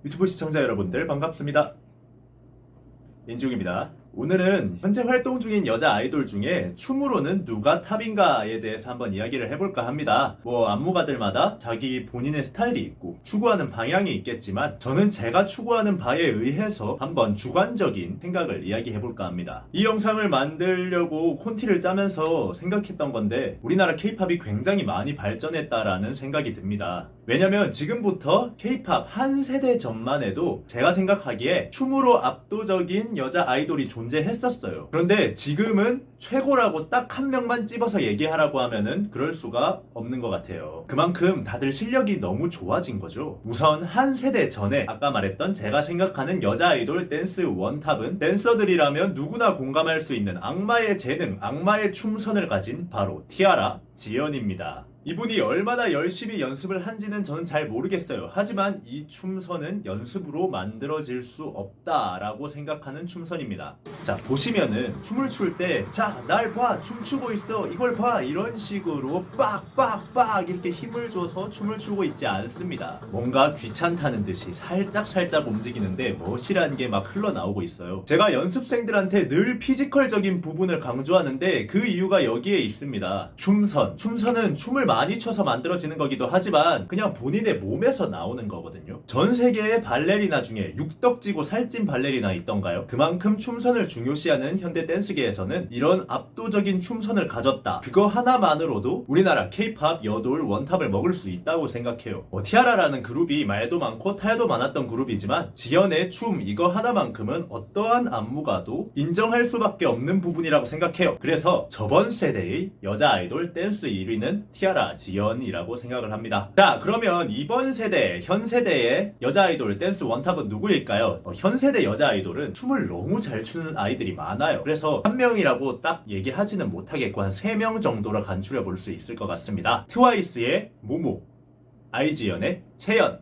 유튜브 시청자 여러분들 반갑습니다. 인중입니다. 오늘은 현재 활동 중인 여자 아이돌 중에 춤으로는 누가 탑인가에 대해서 한번 이야기를 해볼까 합니다. 안무가들마다 자기 본인의 스타일이 있고 추구하는 방향이 있겠지만 저는 제가 추구하는 바에 의해서 한번 주관적인 생각을 이야기해볼까 합니다. 이 영상을 만들려고 콘티를 짜면서 생각했던 건데 우리나라 K-팝이 굉장히 많이 발전했다라는 생각이 듭니다. 왜냐면 지금부터 K-팝 한 세대 전만 해도 제가 생각하기에 춤으로 압도적인 여자 아이돌이 존재했었어요. 그런데 지금은 최고라고 딱 한 명만 찝어서 얘기하라고 하면은 그럴 수가 없는 것 같아요. 그만큼 다들 실력이 너무 좋아진 거죠. 우선 한 세대 전에 아까 말했던 제가 생각하는 여자 아이돌 댄스 원탑은 댄서들이라면 누구나 공감할 수 있는 악마의 재능, 악마의 춤선을 가진 바로 티아라 지연입니다. 이분이 얼마나 열심히 연습을 한지는 저는 잘 모르겠어요. 하지만 이 춤선은 연습으로 만들어질 수 없다라고 생각하는 춤선입니다. 자, 보시면은 춤을 출 때 자, 날 봐! 춤추고 있어! 이걸 봐! 이런 식으로 빡빡빡 이렇게 힘을 줘서 춤을 추고 있지 않습니다. 뭔가 귀찮다는 듯이 살짝 움직이는데 멋이라는 게 막 흘러나오고 있어요. 제가 연습생들한테 늘 피지컬적인 부분을 강조하는데 그 이유가 여기에 있습니다. 춤선은 춤을 많이 춰서 만들어지는 거기도 하지만 그냥 본인의 몸에서 나오는 거거든요. 전 세계의 발레리나 중에 육덕지고 살찐 발레리나 있던가요? 그만큼 춤선을 중요시하는 현대 댄스계에서는 이런 압도적인 춤선을 가졌다. 그거 하나만으로도 우리나라 K-팝 여돌 원탑을 먹을 수 있다고 생각해요. 티아라라는 그룹이 말도 많고 탈도 많았던 그룹이지만 지연의 춤 이거 하나만큼은 어떠한 안무가도 인정할 수밖에 없는 부분이라고 생각해요. 그래서 저번 세대의 여자 아이돌 댄스 1위는 티아라 지연이라고 생각을 합니다. 자, 그러면 이번 세대, 현 세대의 여자 아이돌 댄스 원탑은 누구일까요? 현 세대 여자 아이돌은 춤을 너무 잘 추는 아이들이 많아요. 그래서 한 명이라고 딱 얘기하지는 못하겠고 한 3명 정도를 간추려 볼 수 있을 것 같습니다. 트와이스의 모모, 아이지연의 채연,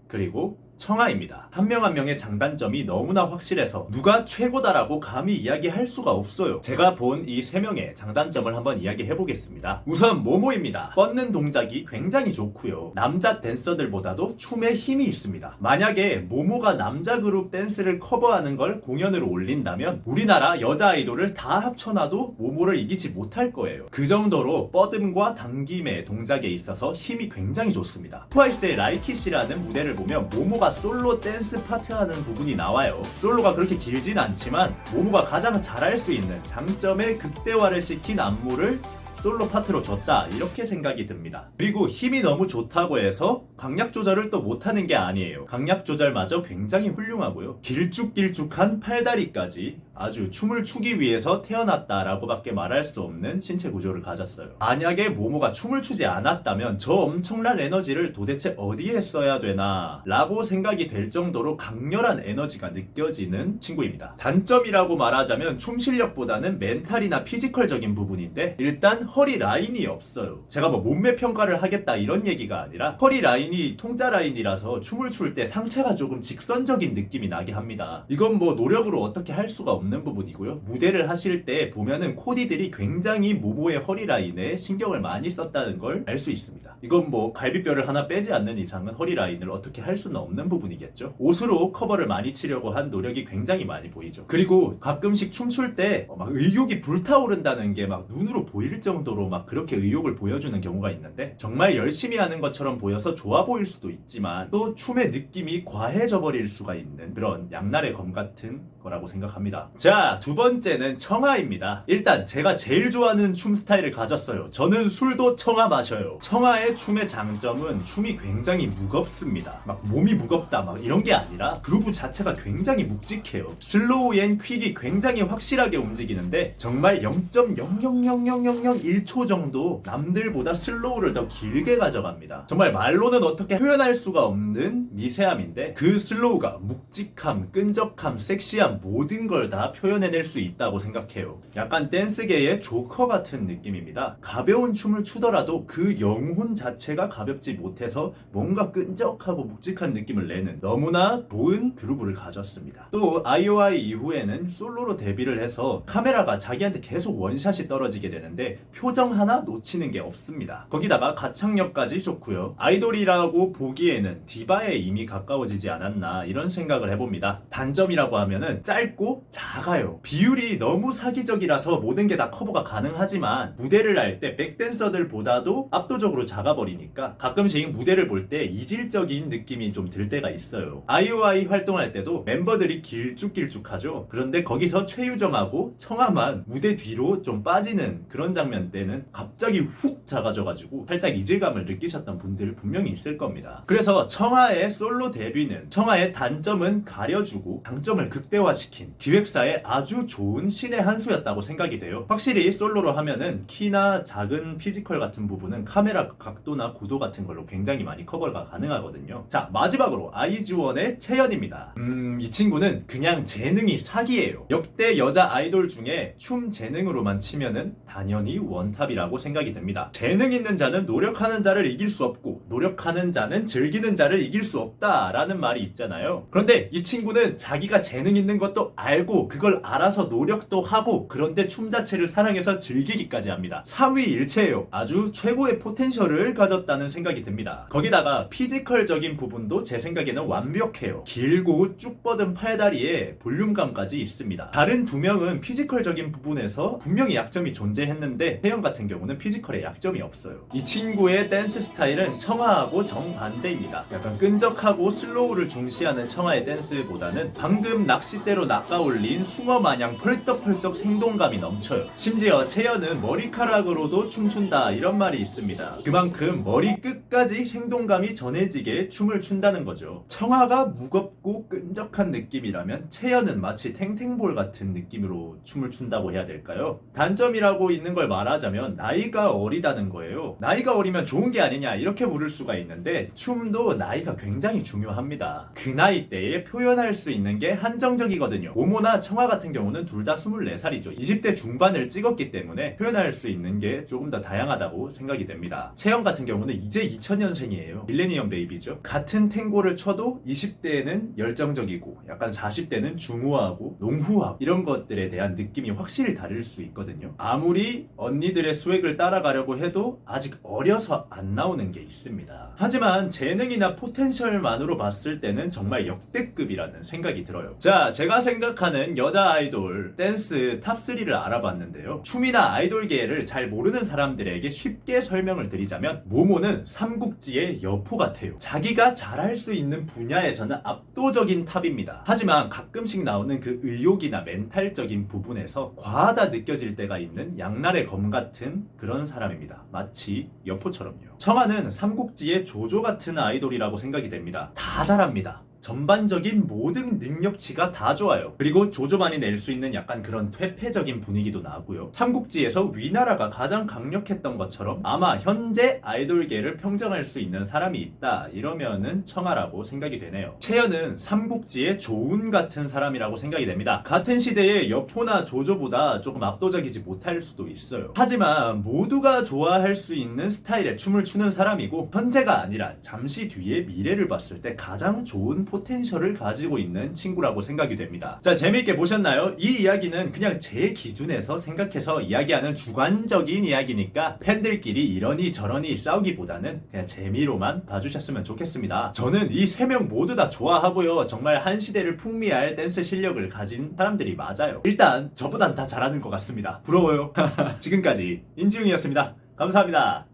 그리고 청아입니다. 한 명 한 명의 장단점이 너무나 확실해서 누가 최고다라고 감히 이야기할 수가 없어요. 제가 본 이 3명의 장단점을 한번 이야기해보겠습니다. 우선 모모입니다. 뻗는 동작이 굉장히 좋고요. 남자 댄서들보다도 춤에 힘이 있습니다. 만약에 모모가 남자 그룹 댄스를 커버하는 걸 공연으로 올린다면 우리나라 여자 아이돌을 다 합쳐놔도 모모를 이기지 못할 거예요. 그 정도로 뻗음과 당김의 동작에 있어서 힘이 굉장히 좋습니다. 트와이스의 라이키시라는 무대를 보면 모모가 솔로 댄스 파트 하는 부분이 나와요. 솔로가 그렇게 길진 않지만 모모가 가장 잘할 수 있는 장점의 극대화를 시킨 안무를 솔로 파트로 줬다 이렇게 생각이 듭니다. 그리고 힘이 너무 좋다고 해서 강약 조절을 또 못하는 게 아니에요. 강약 조절마저 굉장히 훌륭하고요. 길쭉길쭉한 팔다리까지 아주 춤을 추기 위해서 태어났다라고 밖에 말할 수 없는 신체 구조를 가졌어요. 만약에 모모가 춤을 추지 않았다면 저 엄청난 에너지를 도대체 어디에 써야 되나 라고 생각이 될 정도로 강렬한 에너지가 느껴지는 친구입니다. 단점이라고 말하자면 춤 실력보다는 멘탈이나 피지컬적인 부분인데 일단 허리 라인이 없어요. 제가 몸매 평가를 하겠다 이런 얘기가 아니라 허리 라인이 통짜 라인이라서 춤을 출 때 상체가 조금 직선적인 느낌이 나게 합니다. 이건 노력으로 어떻게 할 수가 없는 부분이고요. 무대를 하실 때 보면은 코디들이 굉장히 모모의 허리 라인에 신경을 많이 썼다는 걸 알 수 있습니다. 이건 갈비뼈를 하나 빼지 않는 이상은 허리 라인을 어떻게 할 수는 없는 부분이겠죠. 옷으로 커버를 많이 치려고 한 노력이 굉장히 많이 보이죠. 그리고 가끔씩 춤출 때 의욕이 불타오른다는 게 눈으로 보일 정도로 그렇게 의욕을 보여주는 경우가 있는데 정말 열심히 하는 것처럼 보여서 좋아 보일 수도 있지만 또 춤의 느낌이 과해져 버릴 수가 있는 그런 양날의 검 같은 거라고 생각합니다. 자, 두 번째는 청아입니다. 일단 제가 제일 좋아하는 춤 스타일을 가졌어요. 저는 술도 청아 마셔요. 청아의 춤의 장점은 춤이 굉장히 무겁습니다. 몸이 무겁다 이런 게 아니라 그루브 자체가 굉장히 묵직해요. 슬로우 앤 퀵이 굉장히 확실하게 움직이는데 정말 0.0000001초 정도 남들보다 슬로우를 더 길게 가져갑니다. 정말 말로는 어떻게 표현할 수가 없는 미세함인데 그 슬로우가 묵직함, 끈적함, 섹시함 모든 걸 다 다 표현해낼 수 있다고 생각해요. 약간 댄스계의 조커 같은 느낌입니다. 가벼운 춤을 추더라도 그 영혼 자체가 가볍지 못해서 뭔가 끈적하고 묵직한 느낌을 내는 너무나 좋은 그루브를 가졌습니다. 또 IOI 이후에는 솔로로 데뷔를 해서 카메라가 자기한테 계속 원샷이 떨어지게 되는데 표정 하나 놓치는 게 없습니다. 거기다가 가창력까지 좋고요. 아이돌이라고 보기에는 디바에 이미 가까워지지 않았나 이런 생각을 해봅니다. 단점이라고 하면은 짧고 작아요. 비율이 너무 사기적이라서 모든 게 다 커버가 가능하지만 무대를 할 때 백댄서들보다도 압도적으로 작아버리니까 가끔씩 무대를 볼 때 이질적인 느낌이 좀 들 때가 있어요. IOI 활동할 때도 멤버들이 길쭉길쭉하죠. 그런데 거기서 최유정하고 청아만 무대 뒤로 좀 빠지는 그런 장면 때는 갑자기 훅 작아져가지고 살짝 이질감을 느끼셨던 분들 분명히 있을 겁니다. 그래서 청아의 솔로 데뷔는 청아의 단점은 가려주고 장점을 극대화시킨 기획사의 아주 좋은 신의 한 수였다고 생각이 돼요. 확실히 솔로로 하면은 키나 작은 피지컬 같은 부분은 카메라 각도나 구도 같은 걸로 굉장히 많이 커버가 가능하거든요. 자, 마지막으로 아이즈원의 채연입니다. 이 친구는 그냥 재능이 사기예요. 역대 여자 아이돌 중에 춤 재능으로만 치면은 당연히 원탑이라고 생각이 됩니다. 재능 있는 자는 노력하는 자를 이길 수 없고 노력하는 자는 즐기는 자를 이길 수 없다라는 말이 있잖아요. 그런데 이 친구는 자기가 재능 있는 것도 알고 그걸 알아서 노력도 하고 그런데 춤 자체를 사랑해서 즐기기까지 합니다. 삼위일체예요. 아주 최고의 포텐셜을 가졌다는 생각이 듭니다. 거기다가 피지컬적인 부분도 제 생각에는 완벽해요. 길고 쭉 뻗은 팔다리에 볼륨감까지 있습니다. 다른 두 명은 피지컬적인 부분에서 분명히 약점이 존재했는데 태연 같은 경우는 피지컬에 약점이 없어요. 이 친구의 댄스 스타일은 청아하고 정반대입니다. 약간 끈적하고 슬로우를 중시하는 청아의 댄스보다는 방금 낚싯대로 낚아올린 숭어 마냥 펄떡펄떡 생동감이 넘쳐요. 심지어 채연은 머리카락으로도 춤춘다 이런 말이 있습니다. 그만큼 머리 끝까지 생동감이 전해지게 춤을 춘다는 거죠. 청아가 무겁고 끈적한 느낌이라면 채연은 마치 탱탱볼 같은 느낌으로 춤을 춘다고 해야 될까요? 단점이라고 있는 걸 말하자면 나이가 어리다는 거예요. 나이가 어리면 좋은 게 아니냐 이렇게 물을 수가 있는데 춤도 나이가 굉장히 중요합니다. 그 나이 때에 표현할 수 있는 게 한정적이거든요. 모모나 청아 같은 경우는 둘 다 24살이죠. 20대 중반을 찍었기 때문에 표현할 수 있는 게 조금 더 다양하다고 생각이 됩니다. 채연 같은 경우는 이제 2000년생이에요. 밀레니엄 베이비죠. 같은 탱고를 쳐도 20대에는 열정적이고 약간 40대는 중후하고 농후하고 이런 것들에 대한 느낌이 확실히 다를 수 있거든요. 아무리 언니들의 스웩을 따라가려고 해도 아직 어려서 안 나오는 게 있습니다. 하지만 재능이나 포텐셜만으로 봤을 때는 정말 역대급이라는 생각이 들어요. 자, 제가 생각하는 여자 아이돌 댄스 탑3를 알아봤는데요. 춤이나 아이돌계를 잘 모르는 사람들에게 쉽게 설명을 드리자면 모모는 삼국지의 여포 같아요. 자기가 잘할 수 있는 분야에서는 압도적인 탑입니다. 하지만 가끔씩 나오는 그 의욕이나 멘탈적인 부분에서 과하다 느껴질 때가 있는 양날의 검 같은 그런 사람입니다. 마치 여포처럼요. 청아는 삼국지의 조조 같은 아이돌이라고 생각이 됩니다. 다 잘합니다. 전반적인 모든 능력치가 다 좋아요. 그리고 조조만이 낼 수 있는 약간 그런 퇴폐적인 분위기도 나고요. 삼국지에서 위나라가 가장 강력했던 것처럼 아마 현재 아이돌계를 평정할 수 있는 사람이 있다 이러면은 청아라고 생각이 되네요. 채연은 삼국지의 조운 같은 사람이라고 생각이 됩니다. 같은 시대의 여포나 조조보다 조금 압도적이지 못할 수도 있어요. 하지만 모두가 좋아할 수 있는 스타일의 춤을 추는 사람이고 현재가 아니라 잠시 뒤에 미래를 봤을 때 가장 좋은 포텐셜을 가지고 있는 친구라고 생각이 됩니다. 자, 재미있게 보셨나요? 이 이야기는 그냥 제 기준에서 생각해서 이야기하는 주관적인 이야기니까 팬들끼리 이러니 저러니 싸우기보다는 그냥 재미로만 봐주셨으면 좋겠습니다. 저는 이 세 명 모두 다 좋아하고요. 정말 한 시대를 풍미할 댄스 실력을 가진 사람들이 맞아요. 일단 저보단 다 잘하는 것 같습니다. 부러워요. 지금까지 인지웅이었습니다. 감사합니다.